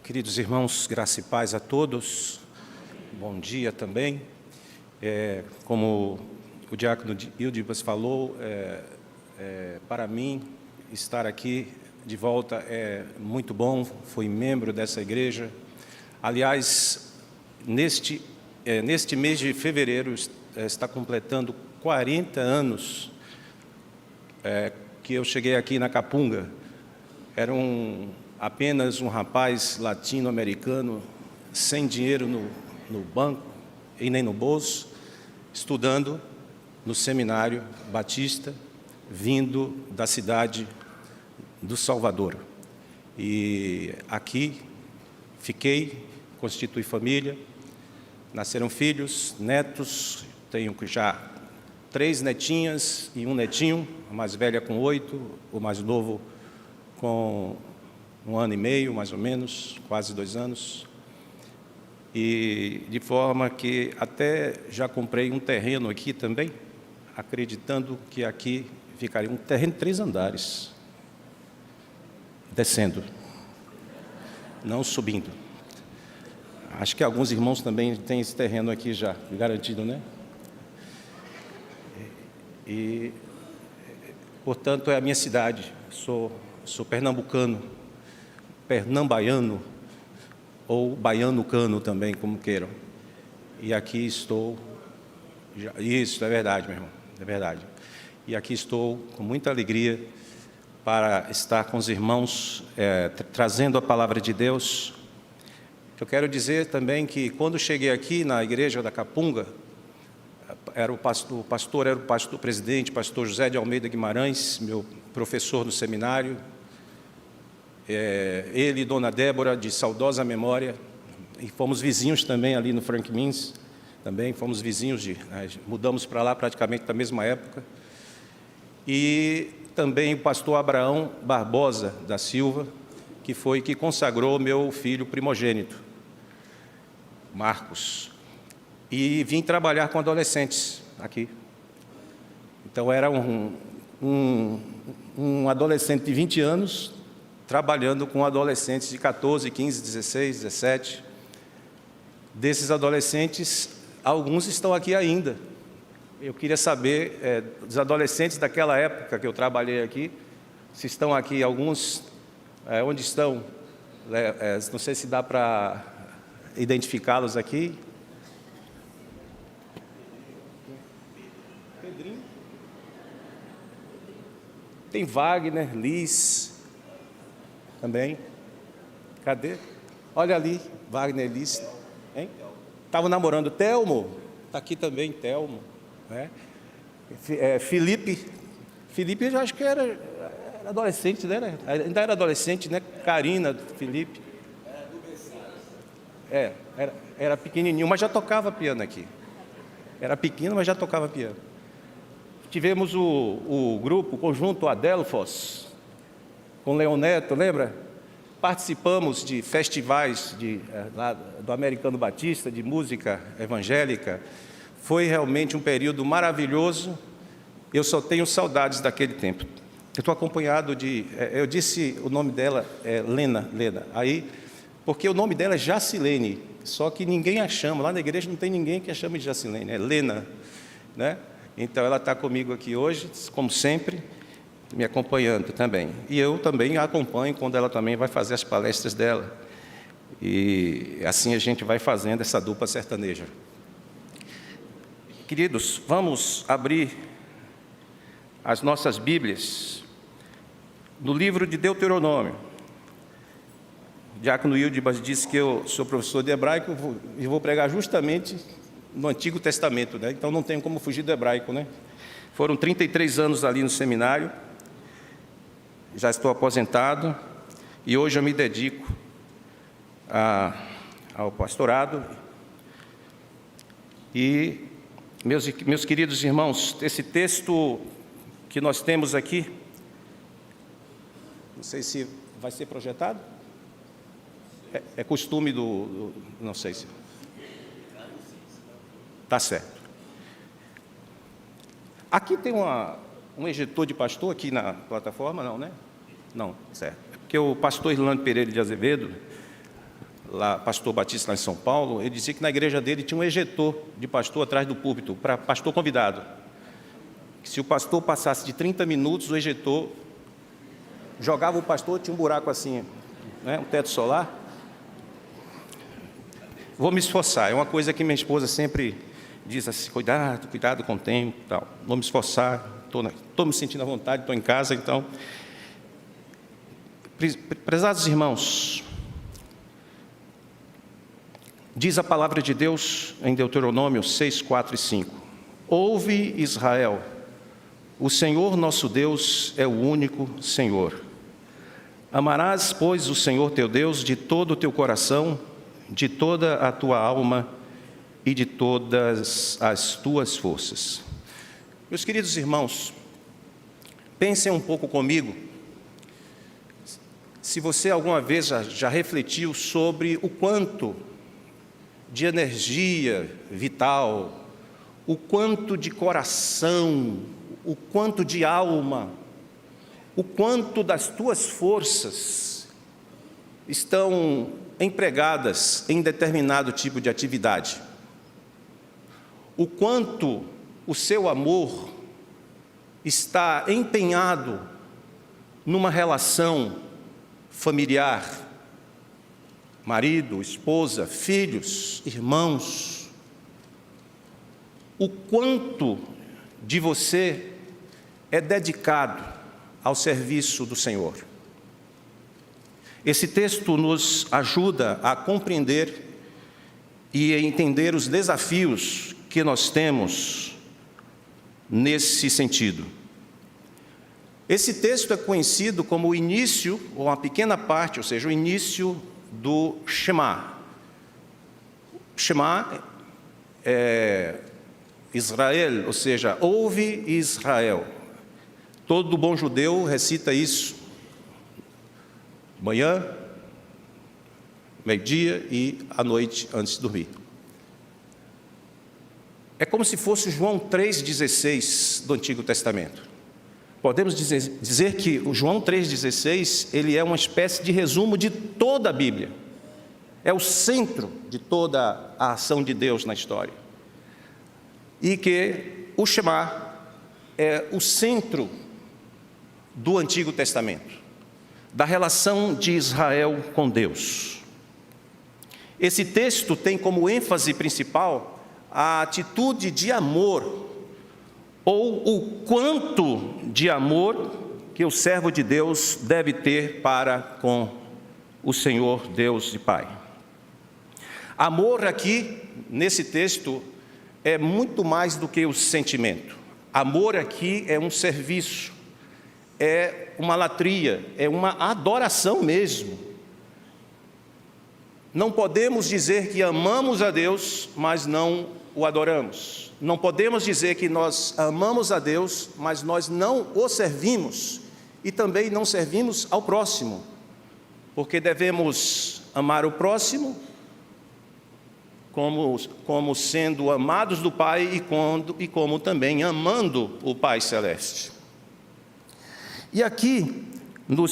Queridos irmãos, graça e paz a todos. Bom dia também. Como o diácono Ildibas falou, para mim estar aqui de volta é muito bom. Fui membro dessa igreja. Aliás, neste mês de fevereiro está completando 40 anos que eu cheguei aqui na Capunga. Era apenas um rapaz latino-americano, sem dinheiro no banco e nem no bolso, estudando no seminário batista, vindo da cidade do Salvador. E aqui fiquei, constituí família, nasceram filhos, netos, tenho já 3 netinhas e 1 netinho, a mais velha com 8, o mais novo com 1 ano e meio, mais ou menos, quase 2 anos. E de forma que até já comprei um terreno aqui também, acreditando que aqui ficaria um terreno de 3 andares, descendo, não subindo. Acho que alguns irmãos também têm esse terreno aqui já, garantido, né? E, portanto, é a minha cidade. Sou pernambucano, pernambaiano, ou baiano-cano também, como queiram. E aqui estou... Isso, é verdade, meu irmão, é verdade. E aqui estou com muita alegria para estar com os irmãos, trazendo a palavra de Deus. Eu quero dizer também que, quando cheguei aqui na igreja da Capunga, o pastor era o pastor-presidente, pastor José de Almeida Guimarães, meu professor no seminário. Ele e Dona Débora, de saudosa memória, e fomos vizinhos também ali no Frank Means, também fomos vizinhos, mudamos para lá praticamente na mesma época. E também o pastor Abraão Barbosa da Silva, que consagrou meu filho primogênito, Marcos. E vim trabalhar com adolescentes aqui. Então, era um adolescente de 20 anos, trabalhando com adolescentes de 14, 15, 16, 17. Desses adolescentes, alguns estão aqui ainda. Eu queria saber, dos adolescentes daquela época que eu trabalhei aqui, se estão aqui alguns, onde estão? Não sei se dá para identificá-los aqui. Pedrinho. Tem Wagner, Liz... também. Cadê? Olha ali, Wagner Liz. Hein? Estava namorando Telmo. Está aqui também, Telmo. Né? Felipe. Felipe, eu já acho que era adolescente, né? Ainda era adolescente, né? Karina, Felipe. Era pequenininho, mas já tocava piano aqui. Era pequeno, mas já tocava piano. Tivemos o grupo, o conjunto Adelfos, com Leon Neto, lembra? Participamos de festivais lá do Americano Batista, de música evangélica. Foi realmente um período maravilhoso. Eu só tenho saudades daquele tempo. Eu estou acompanhado eu disse o nome dela, Lena. Aí, porque o nome dela é Jacilene, só que ninguém a chama. Lá na igreja não tem ninguém que a chame de Jacilene, é Lena, né? Então, ela está comigo aqui hoje, como sempre, me acompanhando também. E eu também a acompanho quando ela também vai fazer as palestras dela. E assim a gente vai fazendo essa dupla sertaneja. Queridos, vamos abrir as nossas Bíblias no livro de Deuteronômio. O diácono Ildibas disse que eu sou professor de hebraico e vou pregar justamente no Antigo Testamento, né? Então não tenho como fugir do hebraico, né? Foram 33 anos ali no seminário. Já estou aposentado e hoje eu me dedico ao pastorado. E, meus queridos irmãos, esse texto que nós temos aqui, não sei se vai ser projetado, é costume não sei se... Está certo. Aqui tem um ejetor de pastor aqui na plataforma, não, né? Não, certo. É porque o pastor Irlando Pereira de Azevedo lá, pastor batista lá em São Paulo, ele dizia que na igreja dele tinha um ejetor de pastor atrás do púlpito, para pastor convidado. Se o pastor passasse de 30 minutos, o ejetor jogava o pastor, tinha um buraco assim, né, um teto solar. Vou me esforçar, é uma coisa que minha esposa sempre diz assim, cuidado com o tempo, tal. Vou me esforçar, estou me sentindo à vontade, estou em casa, então. Prezados irmãos, diz a palavra de Deus em Deuteronômio 6, 4 e 5. Ouve, Israel, o Senhor nosso Deus é o único Senhor. Amarás, pois, o Senhor teu Deus de todo o teu coração, de toda a tua alma e de todas as tuas forças. Meus queridos irmãos, pensem um pouco comigo, se você alguma vez já refletiu sobre o quanto de energia vital, o quanto de coração, o quanto de alma, o quanto das tuas forças estão empregadas em determinado tipo de atividade. O quanto o seu amor está empenhado numa relação familiar, marido, esposa, filhos, irmãos. O quanto de você é dedicado ao serviço do Senhor. Esse texto nos ajuda a compreender e a entender os desafios que nós temos nesse sentido. Esse texto é conhecido como o início, ou uma pequena parte, ou seja, o início do Shema. Shema é Israel, ou seja, ouve Israel. Todo bom judeu recita isso manhã, meio-dia e à noite antes de dormir. É como se fosse João 3,16 do Antigo Testamento. Podemos dizer que o João 3,16, ele é uma espécie de resumo de toda a Bíblia. É o centro de toda a ação de Deus na história. E que o Shema é o centro do Antigo Testamento, da relação de Israel com Deus. Esse texto tem como ênfase principal a atitude de amor, ou o quanto de amor que o servo de Deus deve ter para com o Senhor Deus e Pai. Amor aqui, nesse texto, é muito mais do que o sentimento. Amor aqui é um serviço, é uma latria, é uma adoração mesmo. Não podemos dizer que amamos a Deus, mas não o adoramos. Não podemos dizer que nós amamos a Deus, mas nós não o servimos e também não servimos ao próximo, porque devemos amar o próximo como sendo amados do Pai e como também amando o Pai Celeste. E aqui,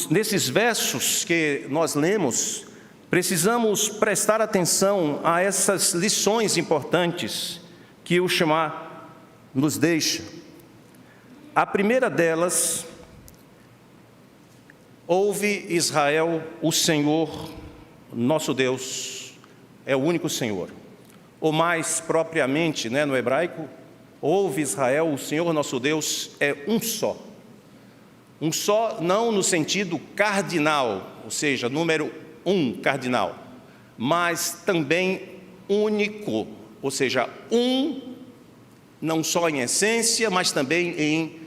nesses versos que nós lemos, precisamos prestar atenção a essas lições importantes que o Shema nos deixa. A primeira delas, ouve Israel, o Senhor, nosso Deus, é o único Senhor. Ou mais propriamente, no hebraico, ouve Israel, o Senhor, nosso Deus, é um só. Um só não no sentido cardinal, ou seja, número 1 cardinal, mas também único, ou seja, não só em essência, mas também em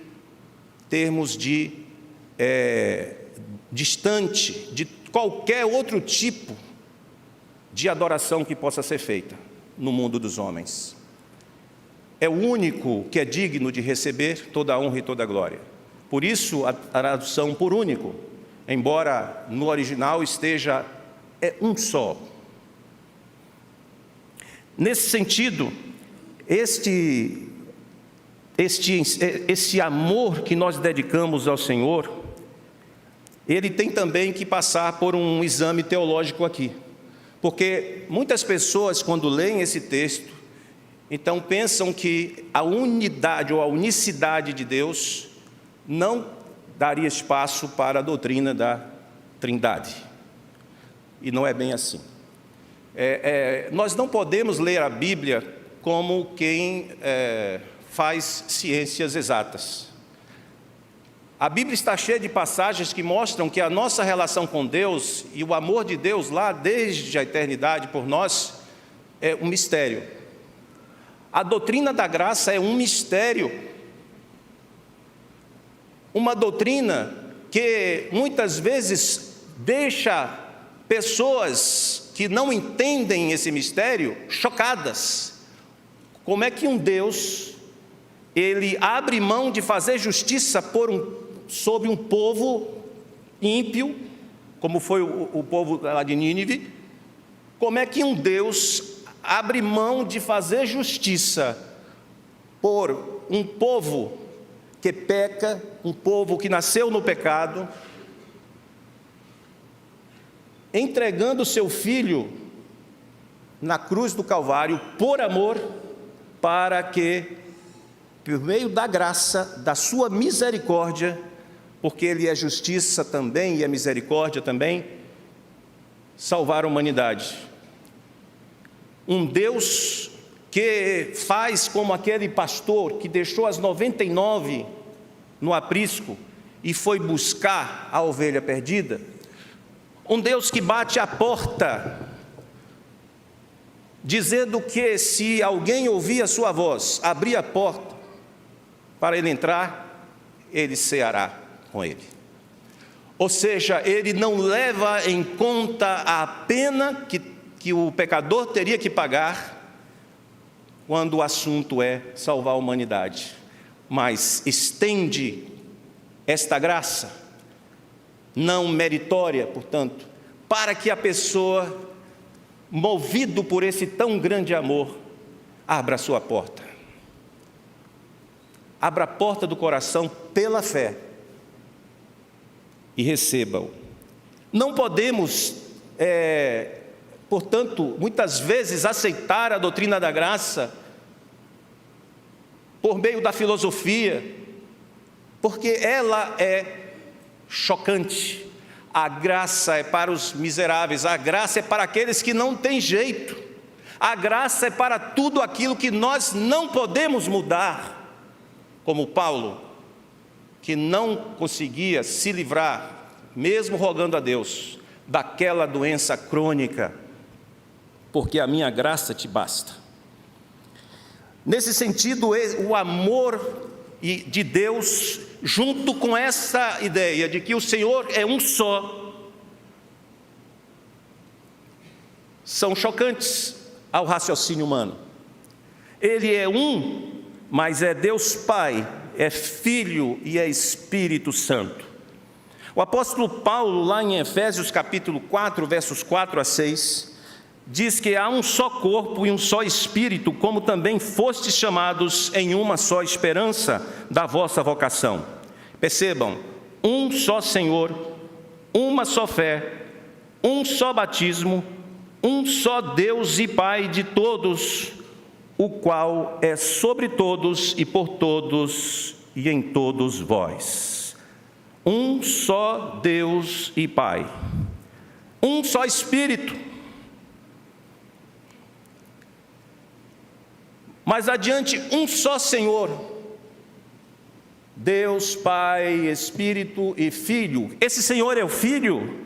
termos de distante de qualquer outro tipo de adoração que possa ser feita no mundo dos homens. É o único que é digno de receber toda a honra e toda a glória. Por isso, a tradução por único, embora no original esteja um só. Nesse sentido, esse amor que nós dedicamos ao Senhor, ele tem também que passar por um exame teológico aqui. Porque muitas pessoas, quando leem esse texto, então pensam que a unidade ou a unicidade de Deus não daria espaço para a doutrina da Trindade. E não é bem assim. Nós não podemos ler a Bíblia como quem faz ciências exatas. A Bíblia está cheia de passagens que mostram que a nossa relação com Deus e o amor de Deus lá desde a eternidade por nós é um mistério. A doutrina da graça é um mistério. Uma doutrina que muitas vezes deixa pessoas que não entendem esse mistério chocadas. Como é que um Deus, ele abre mão de fazer justiça sobre um povo ímpio, como foi o povo lá de Nínive? Como é que um Deus abre mão de fazer justiça por um povo que peca, um povo que nasceu no pecado, entregando seu filho na cruz do Calvário por amor, para que, por meio da graça, da sua misericórdia, porque Ele é justiça também e é misericórdia também, salvar a humanidade. Um Deus que faz como aquele pastor que deixou as 99 no aprisco e foi buscar a ovelha perdida. Um Deus que bate a porta, dizendo que se alguém ouvir a sua voz, abrir a porta para ele entrar, ele ceará com ele. Ou seja, ele não leva em conta a pena que o pecador teria que pagar quando o assunto é salvar a humanidade, mas estende esta graça, não meritória, portanto, para que a pessoa, movido por esse tão grande amor, abra a sua porta. Abra a porta do coração pela fé e receba-o. Não podemos, portanto, muitas vezes aceitar a doutrina da graça por meio da filosofia, porque ela é chocante. A graça é para os miseráveis, a graça é para aqueles que não têm jeito, a graça é para tudo aquilo que nós não podemos mudar, como Paulo, que não conseguia se livrar, mesmo rogando a Deus, daquela doença crônica, porque a minha graça te basta. Nesse sentido, o amor de Deus, junto com essa ideia de que o Senhor é um só, são chocantes ao raciocínio humano. Ele é um, mas é Deus Pai, é Filho e é Espírito Santo. O apóstolo Paulo, lá em Efésios capítulo 4, versos 4 a 6, diz que há um só corpo e um só Espírito, como também fostes chamados em uma só esperança da vossa vocação. Percebam, um só Senhor, uma só fé, um só batismo, um só Deus e Pai de todos, o qual é sobre todos e por todos e em todos vós. Um só Deus e Pai, um só Espírito. Mais adiante, um só Senhor, Deus, Pai, Espírito e Filho. Esse Senhor é o Filho.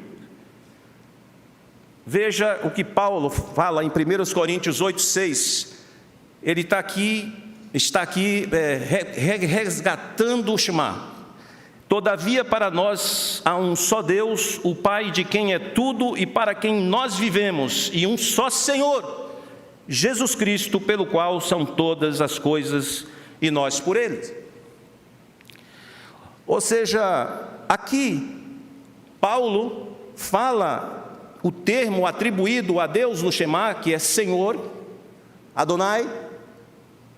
Veja o que Paulo fala em 1 Coríntios 8, 6. Ele está aqui resgatando o Shema. Todavia, para nós há um só Deus, o Pai de quem é tudo e para quem nós vivemos, e um só Senhor, Jesus Cristo, pelo qual são todas as coisas e nós por Ele. Ou seja, aqui Paulo fala o termo atribuído a Deus no Shema, que é Senhor, Adonai.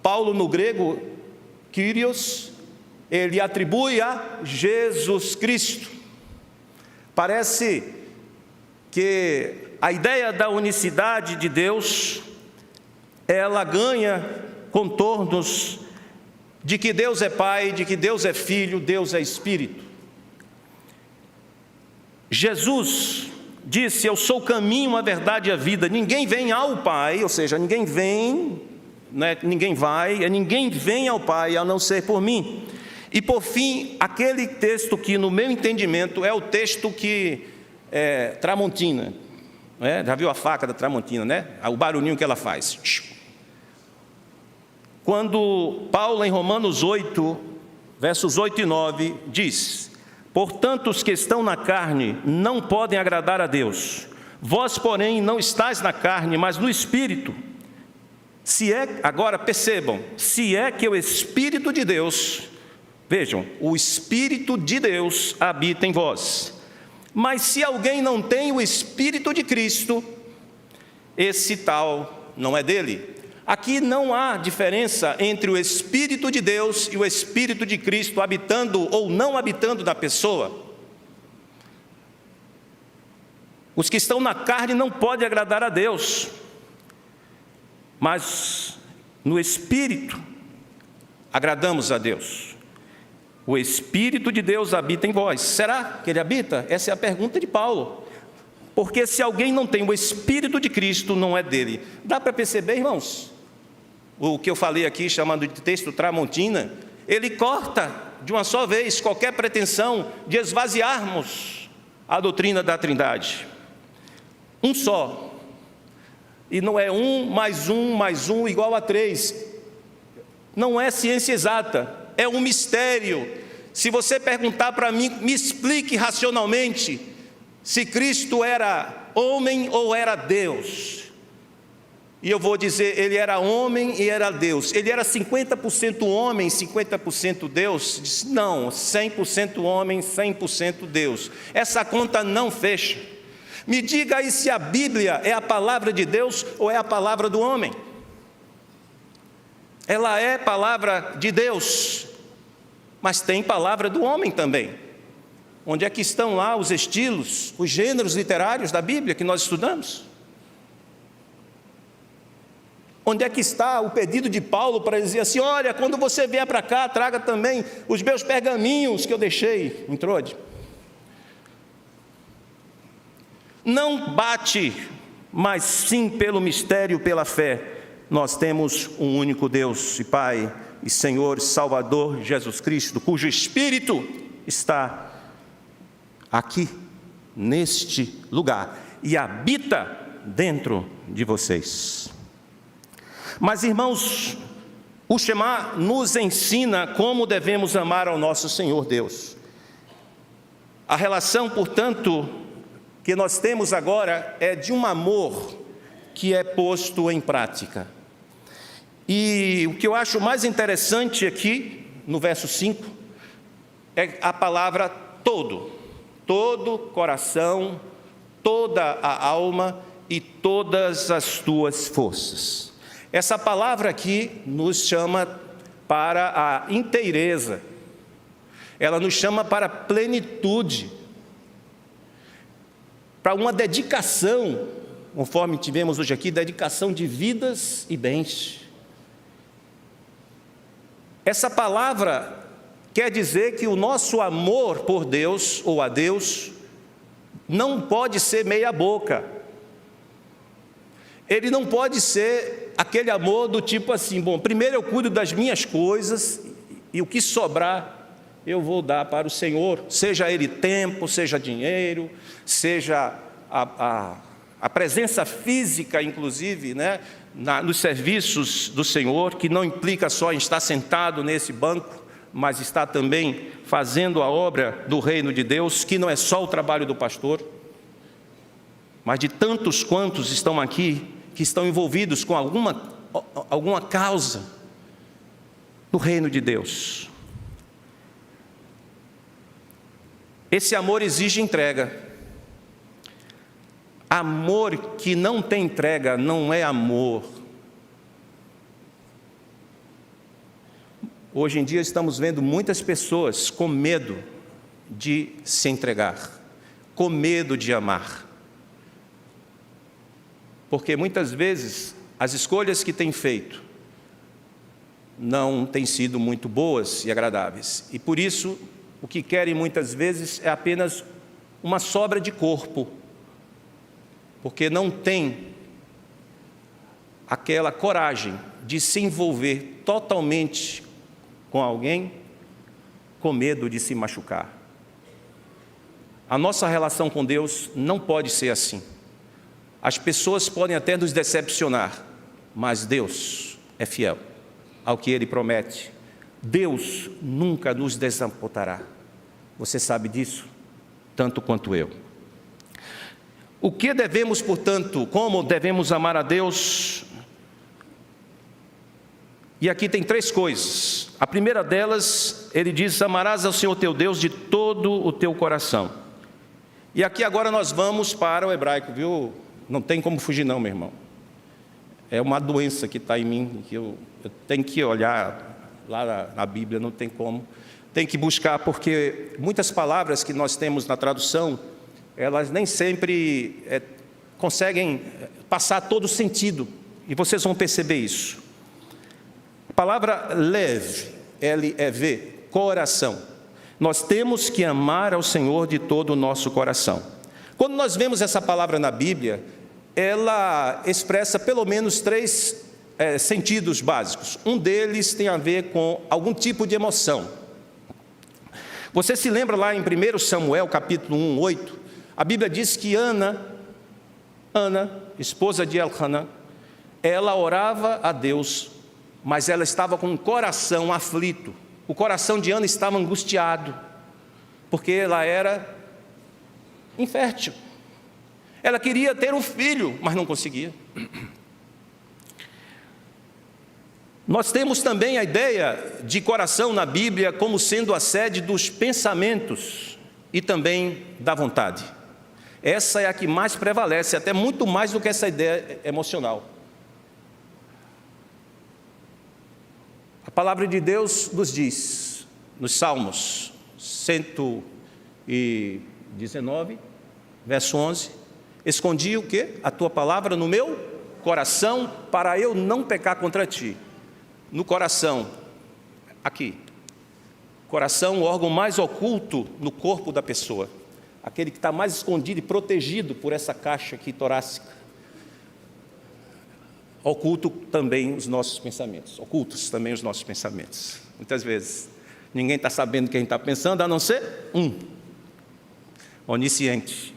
Paulo no grego, Kyrios, ele atribui a Jesus Cristo. Parece que a ideia da unicidade de Deus, ela ganha contornos de que Deus é Pai, de que Deus é Filho, Deus é Espírito. Jesus disse: eu sou o caminho, a verdade e a vida. Ninguém vem ao Pai, ou seja, ninguém vem, ninguém vai, ninguém vem ao Pai a não ser por mim. E por fim, aquele texto que no meu entendimento é o texto que Tramontina, já viu a faca da Tramontina, né? O barulhinho que ela faz. Quando Paulo, em Romanos 8, versos 8 e 9, diz: portanto, os que estão na carne não podem agradar a Deus. Vós, porém, não estáis na carne, mas no Espírito. Agora percebam, se é que o Espírito de Deus, vejam, o Espírito de Deus habita em vós. Mas se alguém não tem o Espírito de Cristo, esse tal não é dele. Aqui não há diferença entre o Espírito de Deus e o Espírito de Cristo habitando ou não habitando na pessoa. Os que estão na carne não podem agradar a Deus, mas no Espírito agradamos a Deus. O Espírito de Deus habita em vós. Será que ele habita? Essa é a pergunta de Paulo. Porque se alguém não tem o Espírito de Cristo, não é dele. Dá para perceber, irmãos? O que eu falei aqui, chamando de texto Tramontina, ele corta de uma só vez qualquer pretensão de esvaziarmos a doutrina da Trindade. Um só. E não é 1 mais 1 mais 1 igual a 3. Não é ciência exata. É um mistério. Se você perguntar para mim, me explique racionalmente se Cristo era homem ou era Deus. E eu vou dizer, ele era homem e era Deus. Ele era 50% homem, 50% Deus? Diz, não, 100% homem, 100% Deus. Essa conta não fecha. Me diga aí se a Bíblia é a palavra de Deus ou é a palavra do homem. Ela é palavra de Deus, mas tem palavra do homem também. Onde é que estão lá os estilos, os gêneros literários da Bíblia que nós estudamos? Onde é que está o pedido de Paulo para dizer assim: olha, quando você vier para cá, traga também os meus pergaminhos que eu deixei em Trode? Não bate, mas sim pelo mistério, pela fé. Nós temos um único Deus e Pai e Senhor Salvador Jesus Cristo, cujo Espírito está aqui, neste lugar, e habita dentro de vocês. Mas, irmãos, o Shema nos ensina como devemos amar ao nosso Senhor Deus. A relação, portanto, que nós temos agora é de um amor que é posto em prática. E o que eu acho mais interessante aqui, no verso 5, é a palavra todo. Todo coração, toda a alma e todas as tuas forças. Essa palavra aqui nos chama para a inteireza. Ela nos chama para a plenitude, para uma dedicação, conforme tivemos hoje aqui, dedicação de vidas e bens. Essa palavra quer dizer que o nosso amor por Deus, ou a Deus, não pode ser meia boca. Ele não pode ser aquele amor do tipo assim: bom, primeiro eu cuido das minhas coisas e o que sobrar eu vou dar para o Senhor, seja ele tempo, seja dinheiro, seja a presença física, inclusive, né, nos serviços do Senhor, que não implica só em estar sentado nesse banco, mas está também fazendo a obra do reino de Deus, que não é só o trabalho do pastor, mas de tantos quantos estão aqui, que estão envolvidos com alguma causa do reino de Deus. Esse amor exige entrega. Amor que não tem entrega não é amor. Hoje em dia estamos vendo muitas pessoas com medo de se entregar, com medo de amar. porque muitas vezes as escolhas que tem feito não têm sido muito boas e agradáveis. E por isso, o que querem muitas vezes é apenas uma sobra de corpo, porque não tem aquela coragem de se envolver totalmente com alguém, com medo de se machucar. A nossa relação com Deus não pode ser assim. As pessoas podem até nos decepcionar, mas Deus é fiel ao que Ele promete. Deus nunca nos desamparará. Você sabe disso, tanto quanto eu. O que devemos, portanto, como devemos amar a Deus? E aqui tem 3 coisas. A primeira delas, ele diz: amarás ao Senhor teu Deus de todo o teu coração. E aqui agora nós vamos para o hebraico, viu? Não tem como fugir não, meu irmão. É uma doença que está em mim, que eu tenho que olhar lá na Bíblia, não tem como. Tem que buscar, porque muitas palavras que nós temos na tradução, elas nem sempre conseguem passar todo o sentido. E vocês vão perceber isso. A palavra lev, L-E-V, coração. Nós temos que amar ao Senhor de todo o nosso coração. Quando nós vemos essa palavra na Bíblia, ela expressa pelo menos 3 sentidos básicos. Um deles tem a ver com algum tipo de emoção. Você se lembra lá em 1 Samuel, capítulo 1, 8, a Bíblia diz que Ana, esposa de Elcana, ela orava a Deus, mas ela estava com o coração aflito. O coração de Ana estava angustiado, porque ela era infértil. Ela queria ter um filho, mas não conseguia. Nós temos também a ideia de coração na Bíblia como sendo a sede dos pensamentos e também da vontade. Essa é a que mais prevalece, até muito mais do que essa ideia emocional. A palavra de Deus nos diz, nos Salmos 119, verso 11, escondi o quê? A tua palavra no meu coração, para eu não pecar contra ti. No coração, aqui. Coração, o órgão mais oculto no corpo da pessoa. Aquele que está mais escondido e protegido por essa caixa aqui torácica. Oculto também os nossos pensamentos. Ocultos também os nossos pensamentos. Muitas vezes, ninguém está sabendo o que a gente está pensando, a não ser um. Onisciente.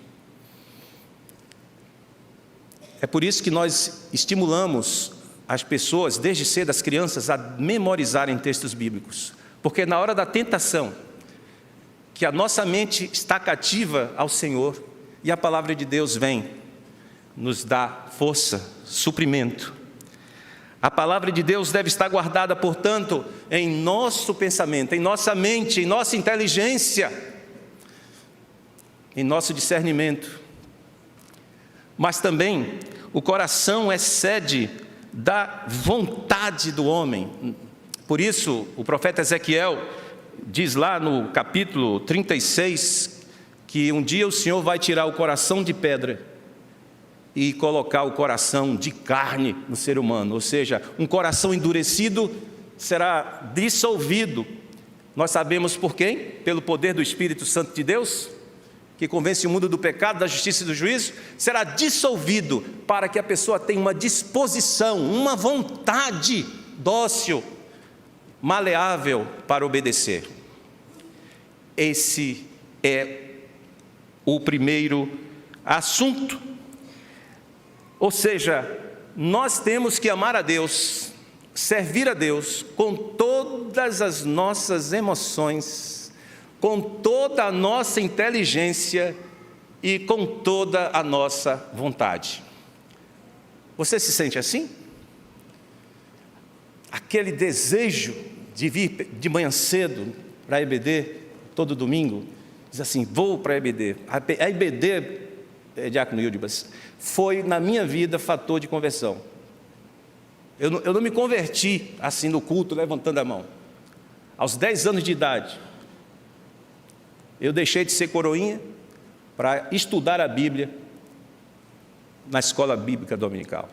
É por isso que nós estimulamos as pessoas, desde cedo, as crianças, a memorizarem textos bíblicos. Porque na hora da tentação, que a nossa mente está cativa ao Senhor, e a palavra de Deus vem, nos dá força, suprimento. A palavra de Deus deve estar guardada, portanto, em nosso pensamento, em nossa mente, em nossa inteligência, em nosso discernimento. Mas também, o coração é sede da vontade do homem. Por isso, o profeta Ezequiel diz lá no capítulo 36, que um dia o Senhor vai tirar o coração de pedra e colocar o coração de carne no ser humano, ou seja, um coração endurecido será dissolvido. Nós sabemos por quem? Pelo poder do Espírito Santo de Deus, que convence o mundo do pecado, da justiça e do juízo, será dissolvido para que a pessoa tenha uma disposição, uma vontade dócil, maleável para obedecer. Esse é o primeiro assunto. Ou seja, nós temos que amar a Deus, servir a Deus com todas as nossas emoções, com toda a nossa inteligência e com toda a nossa vontade. Você se sente assim? Aquele desejo de vir de manhã cedo para a EBD, todo domingo, diz assim, vou para a EBD. A EBD, Diácono Ildibas, foi na minha vida fator de conversão. Eu não me converti assim no culto, levantando a mão. Aos 10 anos de idade, eu deixei de ser coroinha para estudar a Bíblia na escola bíblica dominical.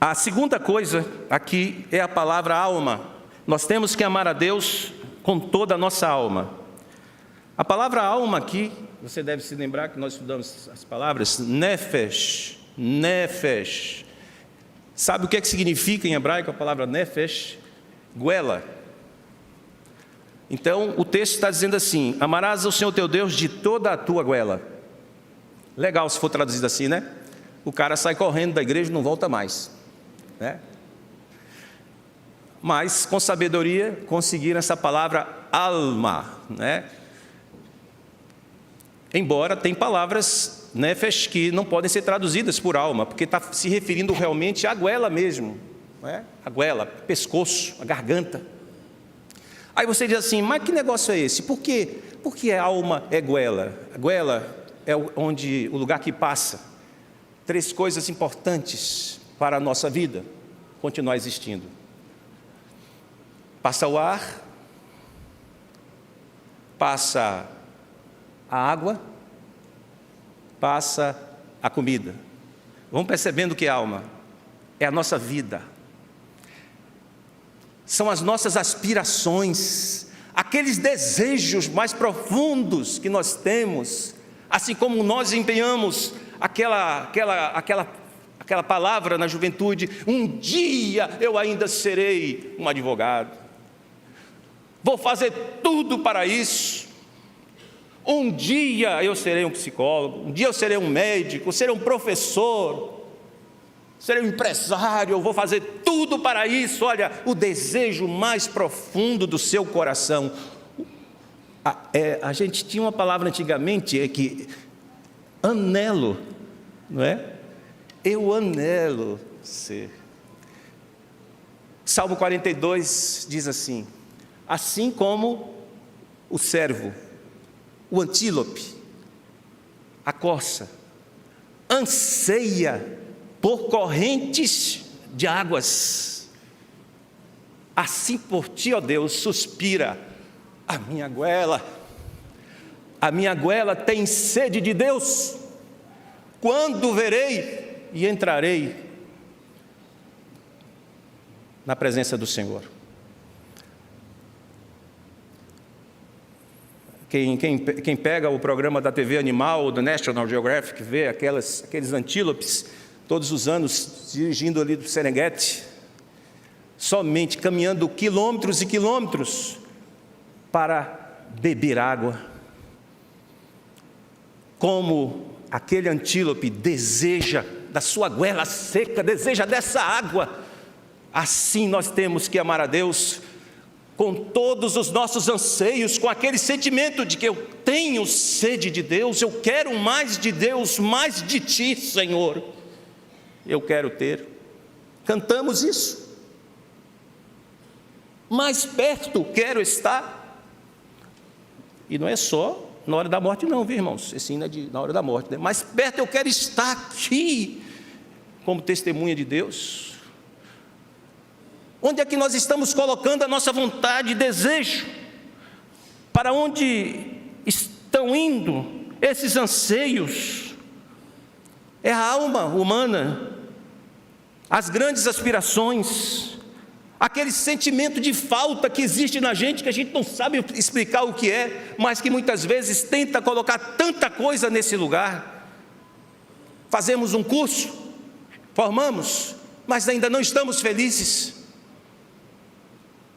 A segunda coisa aqui é a palavra alma. Nós temos que amar a Deus com toda a nossa alma. A palavra alma aqui, você deve se lembrar que nós estudamos as palavras nefesh, nefesh. Sabe o que significa em hebraico a palavra nefesh? Goela. Então, o texto está dizendo assim: amarás o Senhor teu Deus de toda a tua goela. Legal se for traduzido assim, né? O cara sai correndo da igreja e não volta mais, né? Mas, com sabedoria, conseguiram essa palavra alma, né? Embora tem palavras nefesh que não podem ser traduzidas por alma, porque está se referindo realmente à goela mesmo, né? A goela, pescoço, a garganta. Aí você diz assim: mas que negócio é esse? Por quê? Porque a alma é goela. A goela é o lugar que passa 3 coisas importantes para a nossa vida continuar existindo. Passa o ar, passa a água, passa a comida. Vamos percebendo que a alma é a nossa vida. São as nossas aspirações, aqueles desejos mais profundos que nós temos, assim como nós empenhamos aquela palavra na juventude: um dia eu ainda serei um advogado, vou fazer tudo para isso, um dia eu serei um psicólogo, um dia eu serei um médico, serei um professor, serei um empresário, eu vou fazer tudo para isso. Olha, o desejo mais profundo do seu coração. A gente tinha uma palavra antigamente, que anelo, não é? Eu anelo ser. Salmo 42 diz assim: assim como o cervo, o antílope, a corça, anseia por correntes de águas, assim por ti, ó Deus, suspira a minha goela. A minha goela tem sede de Deus. Quando verei e entrarei na presença do Senhor? Quem pega o programa da TV Animal, do National Geographic, vê aqueles antílopes todos os anos dirigindo ali do Serengeti, somente caminhando quilômetros e quilômetros para beber água. Como aquele antílope deseja da sua goela seca, deseja dessa água, assim nós temos que amar a Deus com todos os nossos anseios, com aquele sentimento de que eu tenho sede de Deus, eu quero mais de Deus, mais de Ti, Senhor, eu quero ter. Cantamos isso. Mais perto quero estar. E não é só na hora da morte não, viu, irmãos? Esse hino é na hora da morte, né? Mais perto eu quero estar aqui, como testemunha de Deus. Onde é que nós estamos colocando a nossa vontade e desejo? Para onde estão indo esses anseios? É a alma humana, as grandes aspirações, aquele sentimento de falta que existe na gente, que a gente não sabe explicar o que é, mas que muitas vezes tenta colocar tanta coisa nesse lugar. Fazemos um curso, formamos, mas ainda não estamos felizes.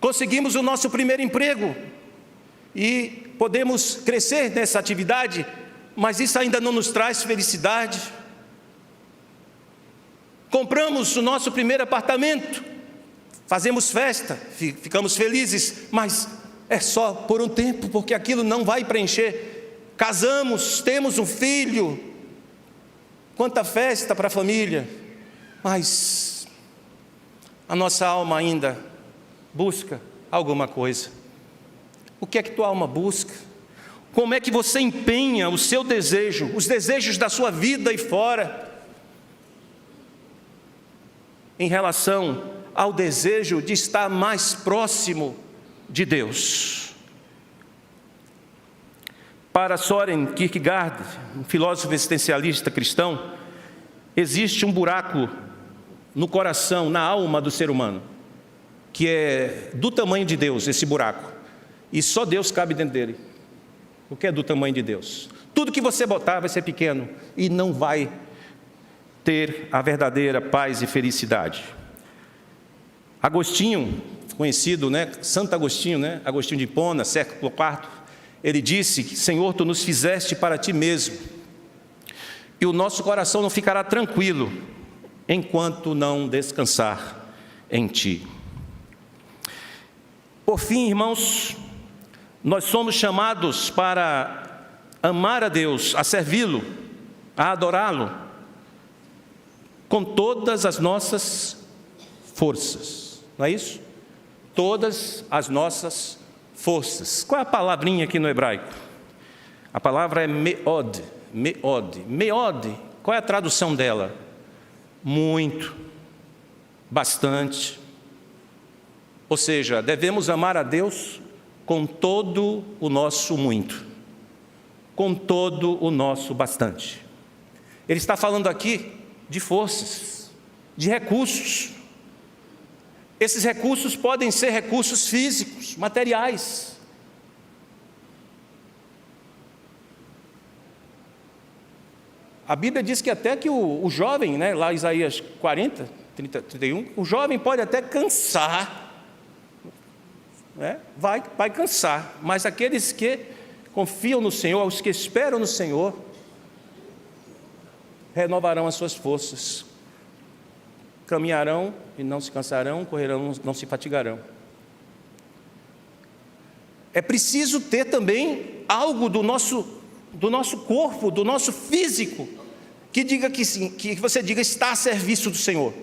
Conseguimos o nosso primeiro emprego e podemos crescer nessa atividade, mas isso ainda não nos traz felicidade. Compramos o nosso primeiro apartamento, fazemos festa, ficamos felizes, mas é só por um tempo, porque aquilo não vai preencher. Casamos, temos um filho, quanta festa para a família, mas a nossa alma ainda busca alguma coisa. O que é que tua alma busca? Como é que você empenha o seu desejo, os desejos da sua vida e fora, em relação ao desejo de estar mais próximo de Deus? Para Søren Kierkegaard, um filósofo existencialista cristão, existe um buraco no coração, na alma do ser humano, que é do tamanho de Deus, esse buraco. E só Deus cabe dentro dele. O que é do tamanho de Deus? Tudo que você botar vai ser pequeno e não vai ter a verdadeira paz e felicidade. Agostinho, conhecido, Santo Agostinho, Agostinho de Hipona, século IV, ele disse: Senhor, Tu nos fizeste para Ti mesmo, e o nosso coração não ficará tranquilo enquanto não descansar em Ti. Por fim, irmãos, nós somos chamados para amar a Deus, a servi-lo, a adorá-lo, com todas as nossas forças, não é isso? Todas as nossas forças. Qual é a palavrinha aqui no hebraico? A palavra é meod. Meod, qual é a tradução dela? Muito, bastante. Ou seja, devemos amar a Deus com todo o nosso muito, com todo o nosso bastante. Ele está falando aqui de forças, de recursos. Esses recursos podem ser recursos físicos, materiais. A Bíblia diz que até que o jovem, lá Isaías 40, 30, 31, o jovem pode até cansar, vai cansar, mas aqueles que confiam no Senhor, os que esperam no Senhor, renovarão as suas forças, caminharão e não se cansarão, correrão, não se fatigarão. É preciso ter também algo do nosso corpo, do nosso físico, que diga que sim, que você diga está a serviço do Senhor.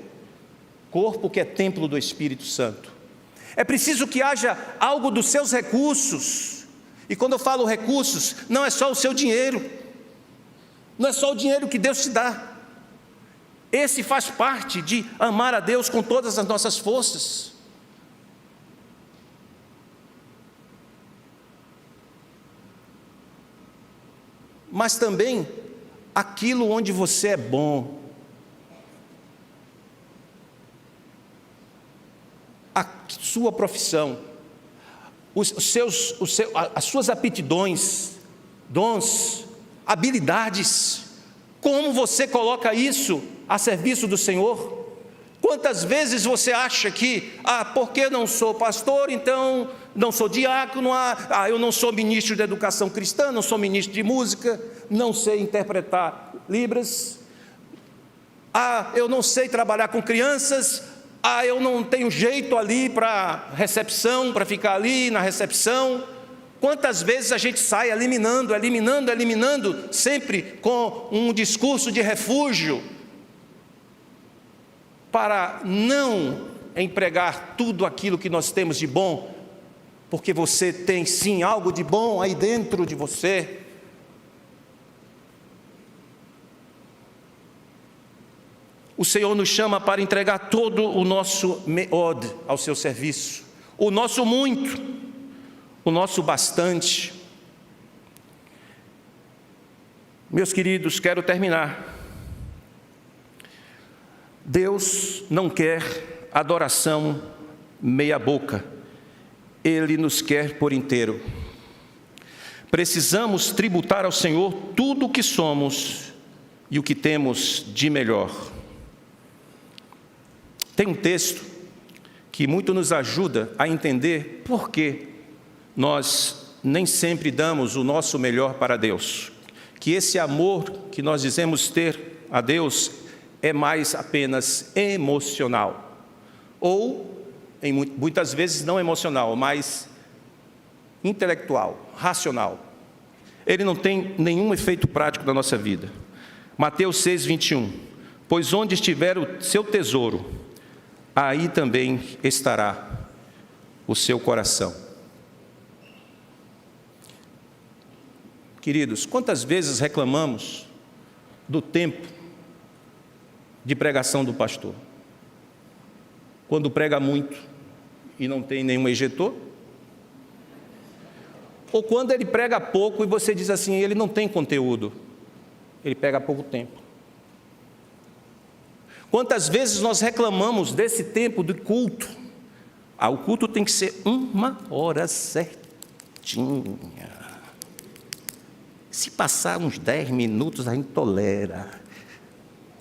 Corpo que é templo do Espírito Santo. É preciso que haja algo dos seus recursos. E quando eu falo recursos, não é só o seu dinheiro, não é só o dinheiro que Deus te dá. Esse faz parte de amar a Deus com todas as nossas forças. Mas também aquilo onde você é bom. A sua profissão, as suas aptidões, dons, habilidades. Como você coloca isso a serviço do Senhor? Quantas vezes você acha que, porque não sou pastor, então não sou diácono, eu não sou ministro de educação cristã, não sou ministro de música, não sei interpretar libras, eu não sei trabalhar com crianças, eu não tenho jeito ali para recepção, para ficar ali na recepção. Quantas vezes a gente sai eliminando, sempre com um discurso de refúgio, para não empregar tudo aquilo que nós temos de bom, porque você tem sim algo de bom aí dentro de você. O Senhor nos chama para entregar todo o nosso meod ao seu serviço, o nosso muito, o nosso bastante. Meus queridos, quero terminar. Deus não quer adoração meia boca, Ele nos quer por inteiro. Precisamos tributar ao Senhor tudo o que somos e o que temos de melhor. Tem um texto que muito nos ajuda a entender por que nós nem sempre damos o nosso melhor para Deus. Que esse amor que nós dizemos ter a Deus é mais apenas emocional. Ou, muitas vezes, não emocional, mas intelectual, racional. Ele não tem nenhum efeito prático na nossa vida. Mateus 6, 21. Pois onde estiver o seu tesouro, aí também estará o seu coração. Queridos, quantas vezes reclamamos do tempo de pregação do pastor? Quando prega muito e não tem nenhum ejetor? Ou quando ele prega pouco e você diz assim, ele não tem conteúdo, ele pega pouco tempo. Quantas vezes nós reclamamos desse tempo do culto? O culto tem que ser 1 hora certinha. Se passar uns 10 minutos, a gente tolera.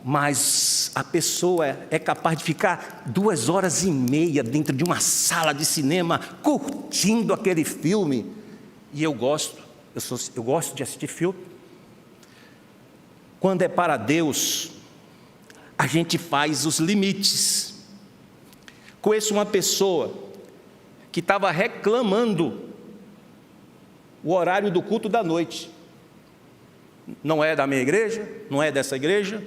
Mas a pessoa é capaz de ficar 2h30 dentro de uma sala de cinema, curtindo aquele filme. E eu gosto de assistir filme. Quando é para Deus, a gente faz os limites. Conheço uma pessoa que estava reclamando o horário do culto da noite. Não é da minha igreja, não é dessa igreja,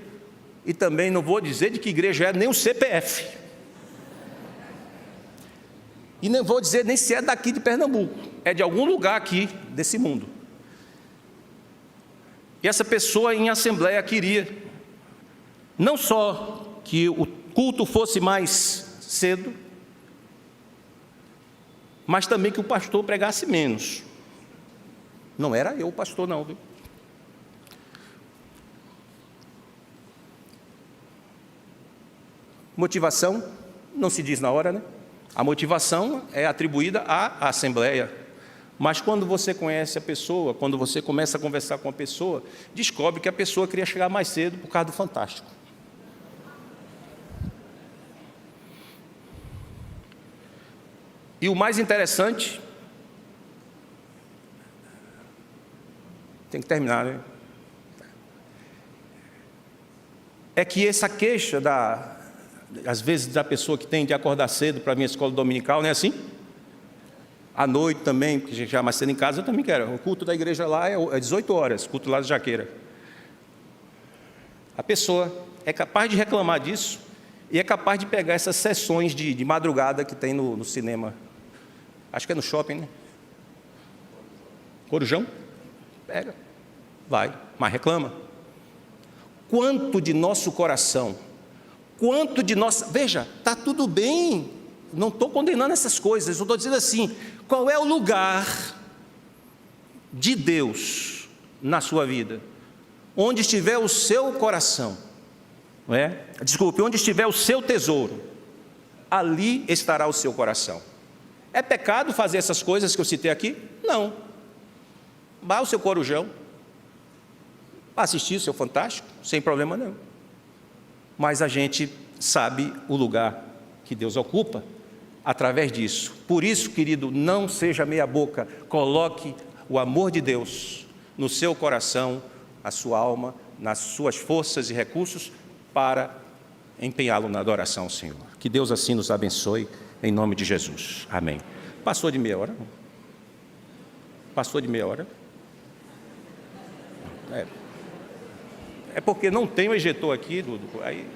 e também não vou dizer de que igreja é, nem o CPF. E não vou dizer nem se é daqui de Pernambuco, é de algum lugar aqui desse mundo. E essa pessoa em assembleia queria, não só que o culto fosse mais cedo, mas também que o pastor pregasse menos. Não era eu o pastor não, viu? Motivação, não se diz na hora, né? A motivação é atribuída à assembleia. Mas quando você conhece a pessoa, quando você começa a conversar com a pessoa, descobre que a pessoa queria chegar mais cedo por causa do Fantástico. E o mais interessante, tem que terminar, né? É que essa queixa às vezes da pessoa que tem de acordar cedo para a minha escola dominical, não é assim? À noite também, porque a gente já mais cedo em casa, eu também quero. O culto da igreja lá é 18 horas, culto lá de Jaqueira. A pessoa é capaz de reclamar disso e é capaz de pegar essas sessões de madrugada que tem no cinema. Acho que é no shopping, né? Corujão? Pega, vai, mas reclama. Quanto de nosso coração, quanto de nossa... Veja, está tudo bem, não estou condenando essas coisas, eu estou dizendo assim, qual é o lugar de Deus na sua vida? Onde estiver o seu coração, não é? Desculpe, onde estiver o seu tesouro, ali estará o seu coração. É pecado fazer essas coisas que eu citei aqui? Não. Vá ao seu corujão, assistir o seu Fantástico, sem problema nenhum. Mas a gente sabe o lugar que Deus ocupa através disso. Por isso, querido, não seja meia boca, coloque o amor de Deus no seu coração, na sua alma, nas suas forças e recursos para empenhá-lo na adoração ao Senhor. Que Deus assim nos abençoe, em nome de Jesus. Amém. Passou de meia hora? Passou de meia hora? É porque não tem o ejetor aqui, aí